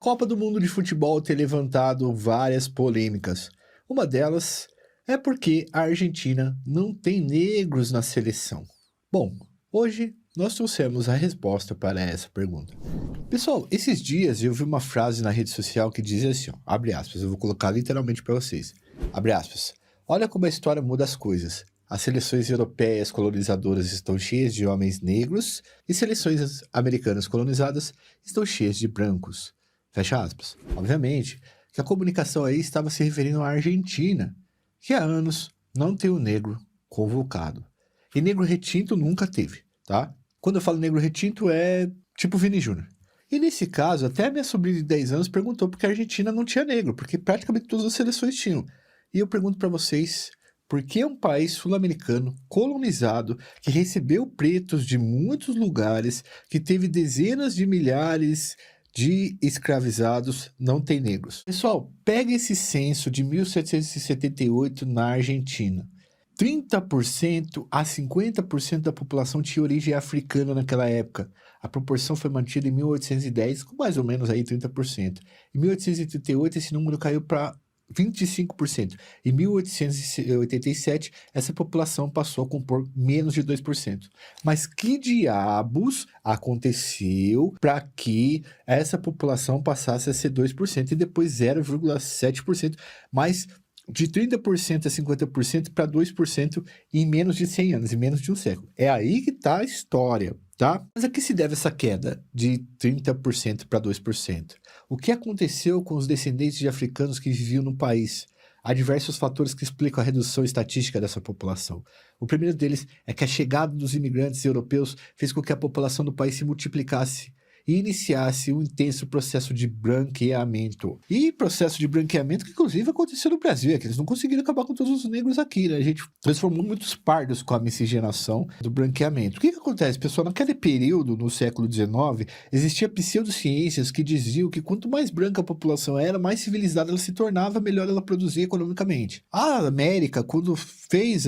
Copa do Mundo de Futebol tem levantado várias polêmicas. Uma delas é porque a Argentina não tem negros na seleção. Bom, hoje nós trouxemos a resposta para essa pergunta. Pessoal, esses dias eu vi uma frase na rede social que dizia assim, ó, abre aspas, eu vou colocar literalmente para vocês. Abre aspas. Olha como a história muda as coisas. As seleções europeias colonizadoras estão cheias de homens negros e seleções americanas colonizadas estão cheias de brancos. Fecha aspas. Obviamente que a comunicação aí estava se referindo à Argentina, que há anos não tem o negro convocado. E negro retinto nunca teve, tá? Quando eu falo negro retinto é tipo Vini Júnior. E nesse caso, até a minha sobrinha de 10 anos perguntou por que a Argentina não tinha negro, porque praticamente todas as seleções tinham. E eu pergunto para vocês, por que um país sul-americano colonizado, que recebeu pretos de muitos lugares, que teve dezenas de milhares de escravizados, não tem negros? Pessoal, pega esse censo de 1778 na Argentina. 30% a 50% da população tinha origem africana naquela época. A proporção foi mantida em 1810, com mais ou menos aí 30%. Em 1838, esse número caiu para 25%. Em 1887, essa população passou a compor menos de 2%. Mas que diabos aconteceu para que essa população passasse a ser 2% e depois 0,7%, mais de 30% a 50% para 2% em menos de 100 anos, em menos de um século. É aí que está a história, tá? Mas a que se deve essa queda de 30% para 2%? O que aconteceu com os descendentes de africanos que viviam no país? Há diversos fatores que explicam a redução estatística dessa população. O primeiro deles é que a chegada dos imigrantes europeus fez com que a população do país se multiplicasse e iniciasse um intenso processo de branqueamento. E processo de branqueamento que inclusive aconteceu no Brasil, é que eles não conseguiram acabar com todos os negros aqui, né? A gente transformou muitos pardos com a miscigenação do branqueamento. O que acontece, pessoal? Naquele período, no século XIX, existia pseudociências que diziam que quanto mais branca a população era, mais civilizada ela se tornava, melhor ela produzia economicamente. A América, quando fez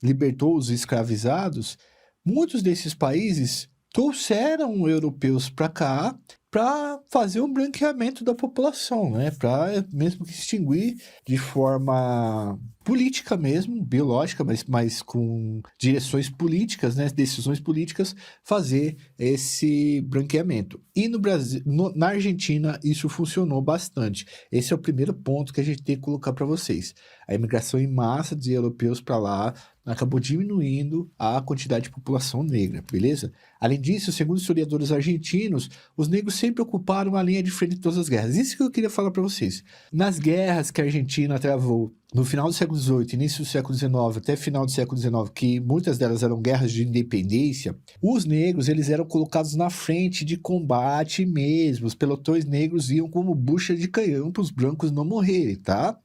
libertou os escravizados, muitos desses países trouxeram europeus para cá para fazer um branqueamento da população, né? Para mesmo que extinguir de forma política mesmo, biológica, mas com direções políticas, né? Decisões políticas, fazer esse branqueamento. E no Brasil, na Argentina, isso funcionou bastante. Esse é o primeiro ponto que a gente tem que colocar para vocês. A imigração em massa de europeus para lá acabou diminuindo a quantidade de população negra, beleza? Além disso, segundo historiadores argentinos, os negros sempre ocuparam a linha de frente de todas as guerras. Isso que eu queria falar para vocês. Nas guerras que a Argentina travou no final do século XVIII, início do século XIX, até final do século XIX, que muitas delas eram guerras de independência, os negros eles eram colocados na frente de combate mesmo. Os pelotões negros iam como bucha de canhão para os brancos não morrerem, tá?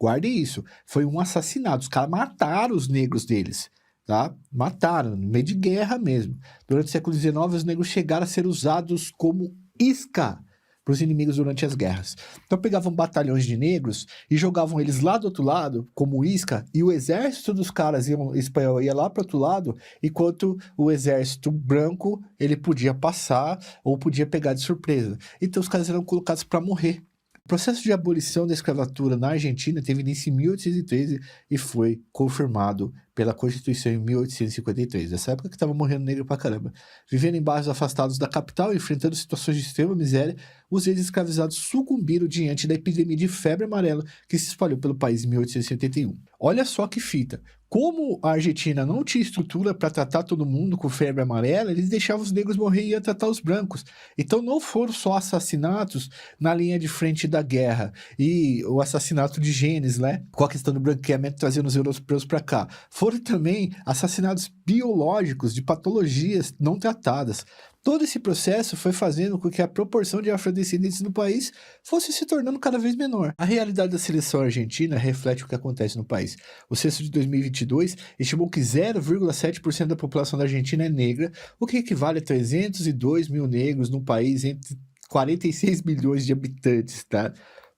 Guardem isso. Foi um assassinato. Os caras mataram os negros deles, tá? Mataram, no meio de guerra mesmo. Durante o século XIX, os negros chegaram a ser usados como isca para os inimigos durante as guerras. Então pegavam batalhões de negros e jogavam eles lá do outro lado, como isca, e o exército dos caras espanhol ia lá para o outro lado, enquanto o exército branco ele podia passar ou podia pegar de surpresa. Então os caras eram colocados para morrer. O processo de abolição da escravatura na Argentina teve início em 1813 e foi confirmado pela Constituição em 1853. Nessa época que estava morrendo negro pra caramba. Vivendo em bairros afastados da capital, enfrentando situações de extrema miséria, os ex-escravizados sucumbiram diante da epidemia de febre amarela que se espalhou pelo país em 1871. Olha só que fita. Como a Argentina não tinha estrutura para tratar todo mundo com febre amarela, eles deixavam os negros morrer e iam tratar os brancos. Então não foram só assassinatos na linha de frente da guerra e o assassinato de genes, né? Com a questão do branqueamento trazendo os europeus para cá. Foram também assassinatos biológicos de patologias não tratadas. Todo esse processo foi fazendo com que a proporção de afrodescendentes no país fosse se tornando cada vez menor. A realidade da seleção argentina reflete o que acontece no país. O censo de 2022 estimou que 0,7% da população da Argentina é negra, o que equivale a 302 mil negros no país entre 46 milhões de habitantes, tá?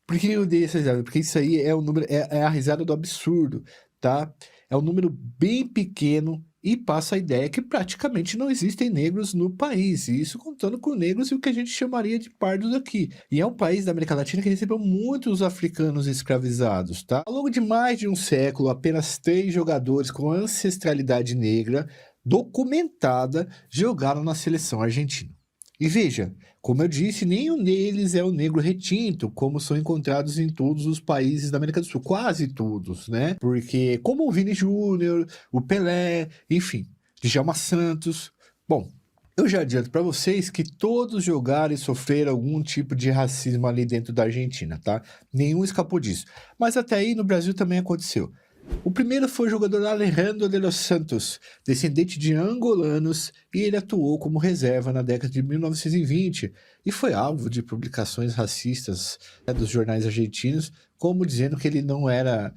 Por que eu dei essa risada? Porque isso aí é o número, é a risada do absurdo, tá? É um número bem pequeno e passa a ideia que praticamente não existem negros no país, e isso contando com negros e o que a gente chamaria de pardos aqui. E é um país da América Latina que recebeu muitos africanos escravizados, tá? Ao longo de mais de um século, apenas 3 jogadores com ancestralidade negra documentada jogaram na seleção argentina. E veja, como eu disse, nenhum deles é o negro retinto, como são encontrados em todos os países da América do Sul, quase todos, né? Porque, como o Vini Júnior, o Pelé, enfim, Djalma Santos. Bom, eu já adianto para vocês que todos jogaram e sofreram algum tipo de racismo ali dentro da Argentina, tá? Nenhum escapou disso. Mas até aí no Brasil também aconteceu. O primeiro foi o jogador Alejandro de los Santos, descendente de angolanos, e ele atuou como reserva na década de 1920 e foi alvo de publicações racistas, né, dos jornais argentinos, como dizendo que ele não era...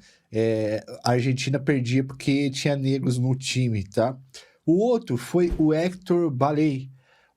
a Argentina perdia porque tinha negros no time, tá? O outro foi o Héctor Baley,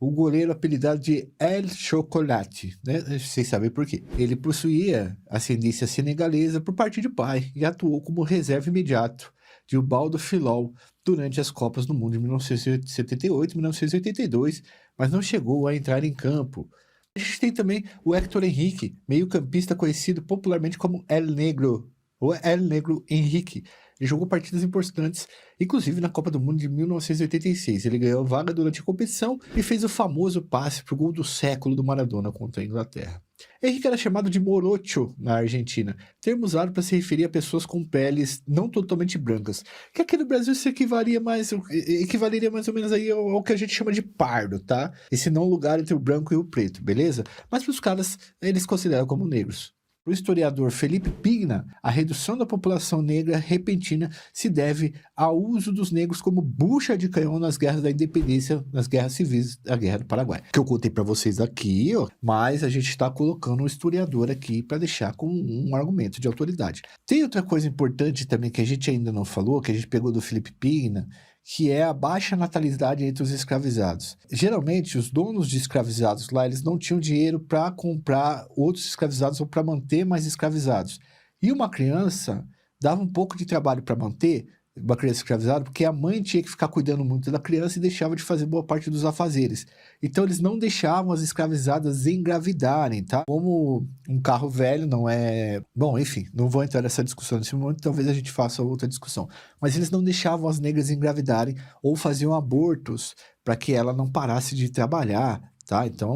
o goleiro apelidado de El Chocolate, né? Vocês sabem por quê. Ele possuía ascendência senegalesa por parte de pai e atuou como reserva imediato de Ubaldo Filol durante as Copas do Mundo de 1978 e 1982, mas não chegou a entrar em campo. A gente tem também o Héctor Henrique, meio-campista conhecido popularmente como El Negro, ou El Negro Henrique. Ele jogou partidas importantes, inclusive na Copa do Mundo de 1986. Ele ganhou vaga durante a competição e fez o famoso passe para o gol do século do Maradona contra a Inglaterra. Henrique era chamado de morocho na Argentina, termo usado para se referir a pessoas com peles não totalmente brancas, que aqui no Brasil se equivaleria mais ou menos aí ao que a gente chama de pardo, tá? Esse não lugar entre o branco e o preto, beleza? Mas para os caras, eles consideram como negros. Para o historiador Felipe Pigna, a redução da população negra repentina se deve ao uso dos negros como bucha de canhão nas guerras da independência, nas guerras civis, da Guerra do Paraguai. Que eu contei para vocês aqui, ó, mas a gente está colocando um historiador aqui para deixar com um argumento de autoridade. Tem outra coisa importante também que a gente ainda não falou, que a gente pegou do Felipe Pigna, que é a baixa natalidade entre os escravizados. Geralmente, os donos de escravizados lá, eles não tinham dinheiro para comprar outros escravizados ou para manter mais escravizados. E uma criança dava um pouco de trabalho para manter uma criança escravizada, porque a mãe tinha que ficar cuidando muito da criança e deixava de fazer boa parte dos afazeres. Então, eles não deixavam as escravizadas engravidarem, tá? Como um carro velho não é... Bom, enfim, não vou entrar nessa discussão nesse momento, talvez a gente faça outra discussão. Mas eles não deixavam as negras engravidarem ou faziam abortos para que ela não parasse de trabalhar, tá? Então,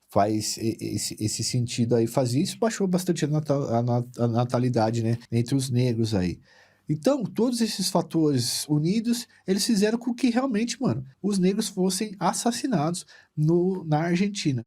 faz esse sentido aí, fazia isso, baixou bastante a natalidade, né, entre os negros aí. Então, todos esses fatores unidos, eles fizeram com que realmente, mano, os negros fossem assassinados na Argentina.